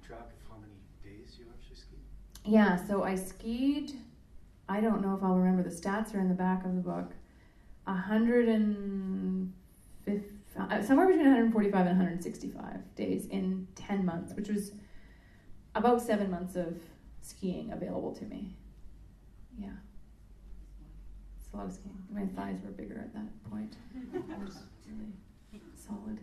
track of how many days you actually skied? Yeah, so I skied, I don't know if I'll remember, the stats are in the back of the book, 150, somewhere between 145 and 165 days in 10 months, which was about 7 months of skiing available to me. Yeah. It's a lot of skiing. My thighs were bigger at that point. It was really solid.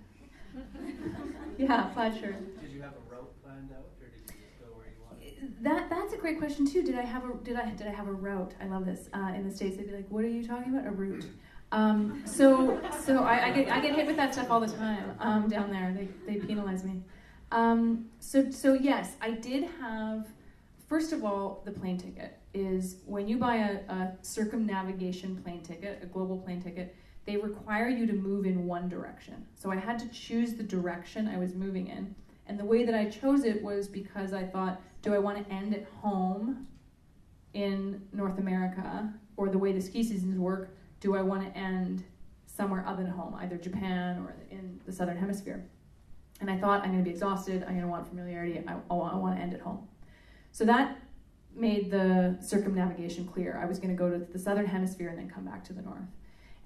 Yeah, plaid shirt. Did you have a route planned out, or did you just go where you wanted? That's a great question too. Did I have a route? I love this. In the States, they'd be like, "What are you talking about? A route?" So I get hit with that stuff all the time down there. They penalize me. So yes, I did have. First of all, the plane ticket is when you buy a circumnavigation plane ticket, a global plane ticket. They require you to move in one direction. So I had to choose the direction I was moving in. And the way that I chose it was because I thought, do I want to end at home in North America, or the way the ski seasons work, do I want to end somewhere other than home, either Japan or in the Southern Hemisphere? And I thought, I'm going to be exhausted, I'm going to want familiarity, I want to end at home. So that made the circumnavigation clear. I was going to go to the Southern Hemisphere and then come back to the North.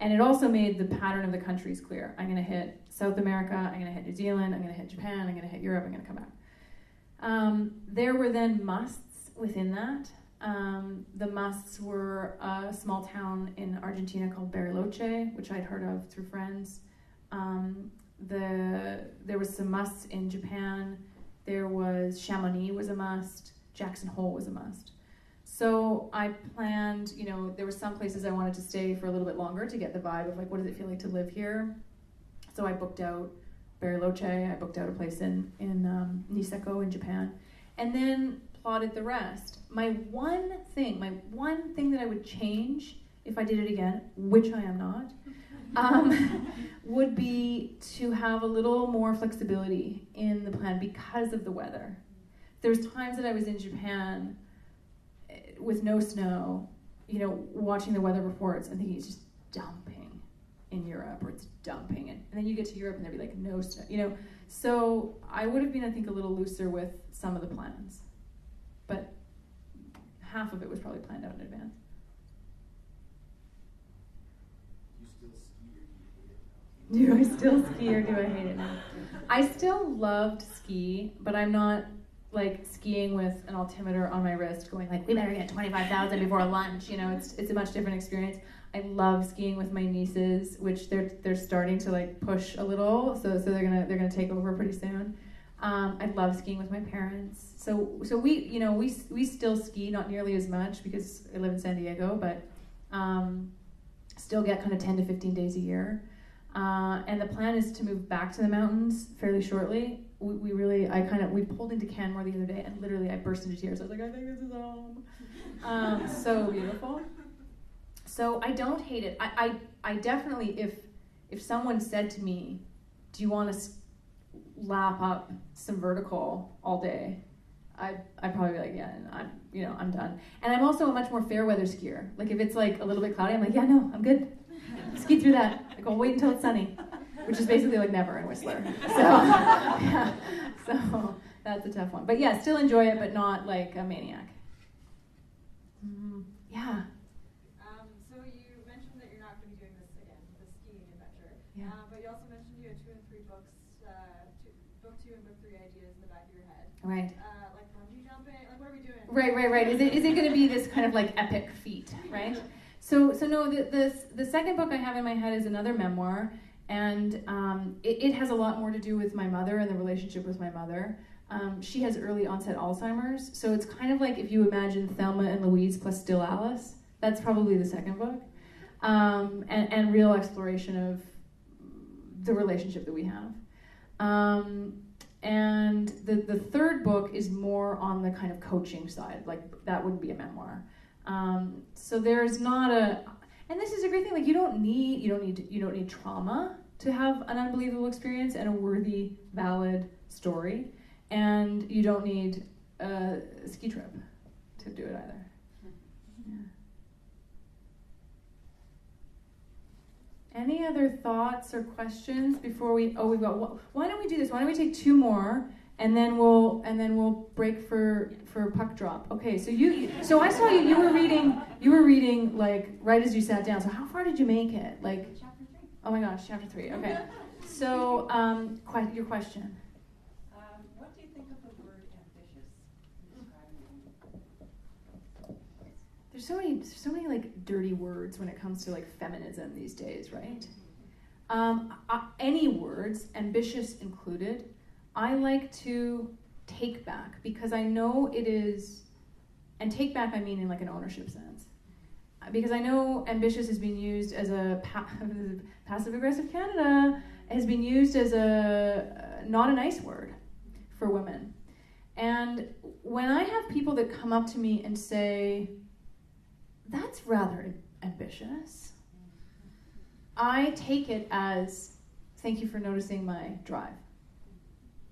And it also made the pattern of the countries clear. I'm going to hit South America, I'm going to hit New Zealand, I'm going to hit Japan, I'm going to hit Europe, I'm going to come back. There were then musts within that. The musts were a small town in Argentina called Bariloche, which I'd heard of through friends. There was some musts in Japan. There was Chamonix was a must. Jackson Hole was a must. So I planned, there were some places I wanted to stay for a little bit longer to get the vibe of like, what does it feel like to live here? So I booked out Bariloche, I booked out a place in Niseko in Japan, and then plotted the rest. My one thing that I would change if I did it again, which I am not, would be to have a little more flexibility in the plan because of the weather. There's times that I was in Japan with no snow, watching the weather reports and thinking it's just dumping in Europe, or it's dumping, and then you get to Europe and there'd be like no snow, So I would have been, I think, a little looser with some of the plans, but half of it was probably planned out in advance. Do you still ski, or do you hate it now? Do I still ski or do I hate it now? I still love to ski, but I'm not like skiing with an altimeter on my wrist going like, we better get 25,000 before lunch. It's a much different experience. I love skiing with my nieces, which they're starting to like push a little, so they're gonna take over pretty soon. I love skiing with my parents. So we still ski, not nearly as much because I live in San Diego, but still get kind of 10 to 15 days a year. And the plan is to move back to the mountains fairly shortly. We pulled into Canmore the other day, and literally I burst into tears. I was like, I think this is home. So beautiful. So I don't hate it. I definitely, if someone said to me, do you want to lap up some vertical all day? I'd probably be like, yeah, I'm done. And I'm also a much more fair weather skier. Like if it's like a little bit cloudy, I'm like, yeah, no, I'm good. Ski through that. Like I'll wait until it's sunny, which is basically like never in Whistler. So yeah, so that's a tough one. But yeah, still enjoy it, but not like a maniac. Yeah. So you mentioned that you're not going to be doing this again, the skiing adventure. Yeah. But you also mentioned you had 2 and 3 books, book 2 and book 3 ideas in the back of your head. Right. Like bungee jumping. Like what are we doing? Right. Is it going to be this kind of like epic feat, right? So no, the second book I have in my head is another memoir, and it has a lot more to do with my mother and the relationship with my mother. She has early onset Alzheimer's, so it's kind of like if you imagine Thelma and Louise plus Still Alice. That's probably the second book, and real exploration of the relationship that we have. And the third book is more on the kind of coaching side, like that wouldn't be a memoir. So there's not and this is a great thing. Like you don't need trauma to have an unbelievable experience and a worthy, valid story, and you don't need a ski trip to do it either. Yeah. Any other thoughts or questions before we've got. Why don't we do this? Why don't we take 2 more, and then we'll break for puck drop. Okay, so I saw you were reading like right as you sat down. So how far did you make it? Like Chapter 3. oh my gosh, chapter 3. Okay. So your question. What do you think of the word ambitious in describing you? There's so many like dirty words when it comes to like feminism these days, right? Any words, ambitious included, I like to take back because I know it is, and take back I mean in like an ownership sense, because I know ambitious has been used as a passive-aggressive Canada has been used as a not a nice word for women. And when I have people that come up to me and say, that's rather ambitious, I take it as, thank you for noticing my drive.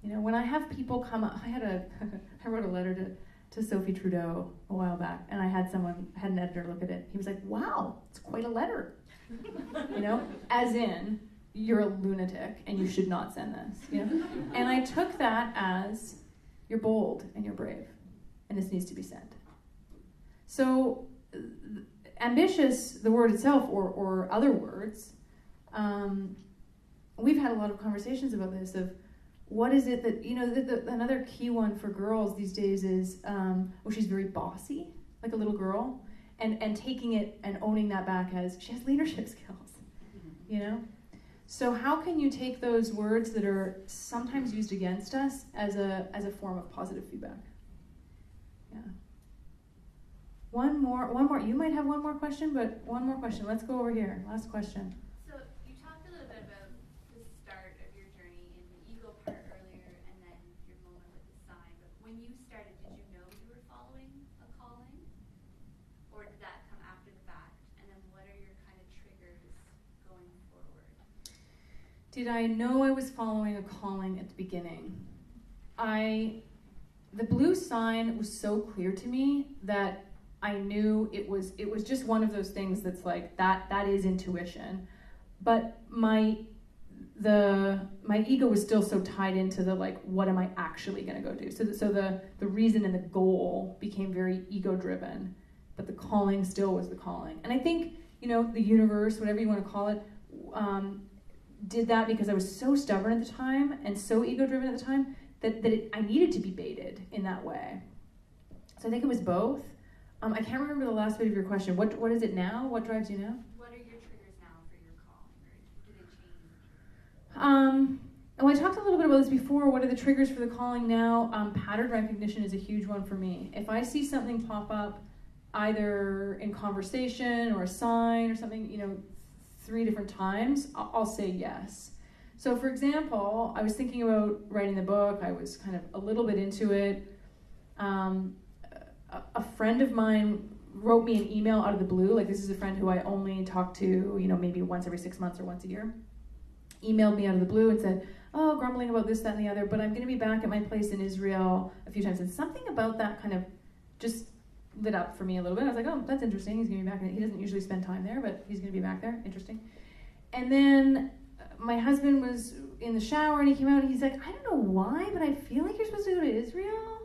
You know, when I have people come up, I wrote a letter to Sophie Trudeau a while back, and I had an editor look at it. He was like, wow, it's quite a letter. You know, as in, you're a lunatic and you should not send this. You know? And I took that as, you're bold and you're brave, and this needs to be sent. So, ambitious, the word itself, or other words, we've had a lot of conversations about this of what is it that, you know, another key one for girls these days is, she's very bossy, like a little girl, and taking it and owning that back as she has leadership skills, you know? So how can you take those words that are sometimes used against us as a form of positive feedback? Yeah. One more. You might have one more question, but one more question. Let's go over here. Last question. So you talked a little bit about the start of your journey in the ego part earlier, and then your moment with the sign. But when you started, did you know you were following a calling, or did that come after the fact? And then what are your kind of triggers going forward? Did I know I was following a calling at the beginning? The blue sign was so clear to me that I knew it was just one of those things that's like that is intuition, but my ego was still so tied into the like, what am I actually going to go do? So the reason and the goal became very ego driven, but the calling still was the calling. And I think, you know, the universe, whatever you want to call it, did that because I was so stubborn at the time and so ego driven at the time that I needed to be baited in that way. So I think it was both. I can't remember the last bit of your question. What is it now? What drives you now? What are your triggers now for your calling, or do they change? I talked a little bit about this before. What are the triggers for the calling now? Pattern recognition is a huge one for me. If I see something pop up, either in conversation or a sign or something, you know, 3 different times, I'll say yes. So for example, I was thinking about writing the book. I was kind of a little bit into it. A friend of mine wrote me an email out of the blue. Like, this is a friend who I only talk to, you know, maybe once every 6 months or once a year. Emailed me out of the blue and said, oh, grumbling about this, that, and the other, but I'm going to be back at my place in Israel a few times. And something about that kind of just lit up for me a little bit. I was like, oh, that's interesting. He's going to be back. He doesn't usually spend time there, but he's going to be back there. Interesting. And then my husband was in the shower and he came out and he's like, I don't know why, but I feel like you're supposed to go to Israel.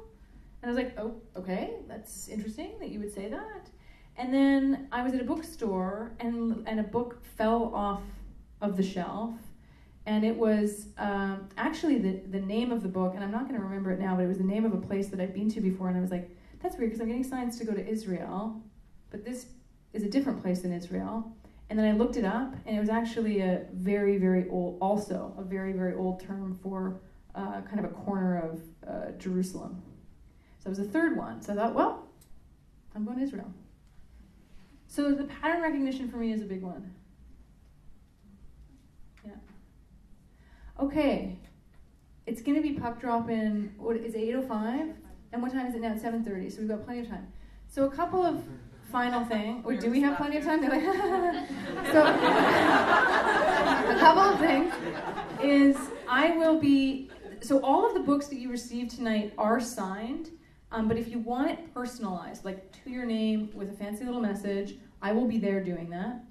And I was like, oh, okay, that's interesting that you would say that. And then I was at a bookstore and a book fell off of the shelf. And it was actually the name of the book, and I'm not going to remember it now, but it was the name of a place that I'd been to before. And I was like, that's weird because I'm getting signs to go to Israel, but this is a different place than Israel. And then I looked it up, and it was actually a very, very old, also a very, very old term for kind of a corner of Jerusalem. So it was the third one. So I thought, well, I'm going to Israel. So the pattern recognition for me is a big one. Yeah. Okay. It's going to be puck drop in, what is it, 8:05? And what time is it now? It's 7:30, so we've got plenty of time. So a couple of final things. Or do we have plenty of time? So a couple of things is so all of the books that you received tonight are signed. But if you want it personalized, like to your name with a fancy little message, I will be there doing that.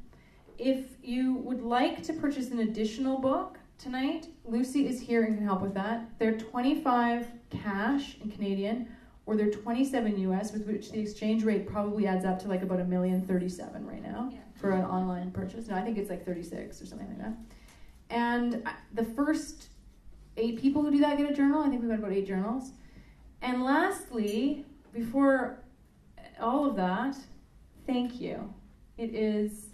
If you would like to purchase an additional book, tonight, Lucy is here and can help with that. They're 25 cash in Canadian, or they're 27 US, with which the exchange rate probably adds up to like about $1,037,000 right now for an online purchase. No, I think it's like 36 or something like that. And the first 8 people who do that get a journal. I think we've got about 8 journals. And lastly, before all of that, thank you. It is,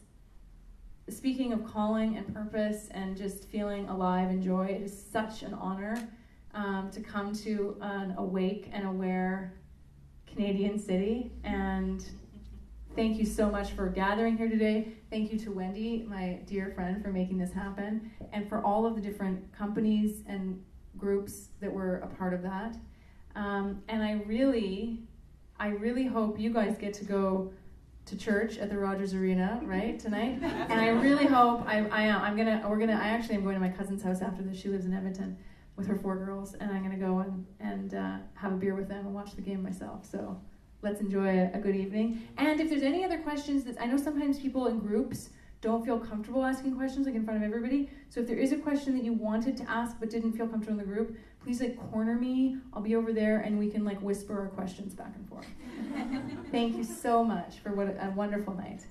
speaking of calling and purpose and just feeling alive and joy, it is such an honor to come to an awake and aware Canadian city. And thank you so much for gathering here today. Thank you to Wendy, my dear friend, for making this happen, and for all of the different companies and groups that were a part of that. And I really hope you guys get to go to church at the Rogers Arena, right, tonight. And I really hope I actually am going to my cousin's house after this. She lives in Edmonton with her 4 girls, and I'm going to go and have a beer with them and watch the game myself. So let's enjoy a good evening. And if there's any other questions, I know sometimes people in groups don't feel comfortable asking questions like in front of everybody. So if there is a question that you wanted to ask but didn't feel comfortable in the group, please corner me. I'll be over there and we can whisper our questions back and forth. Thank you so much for what a wonderful night.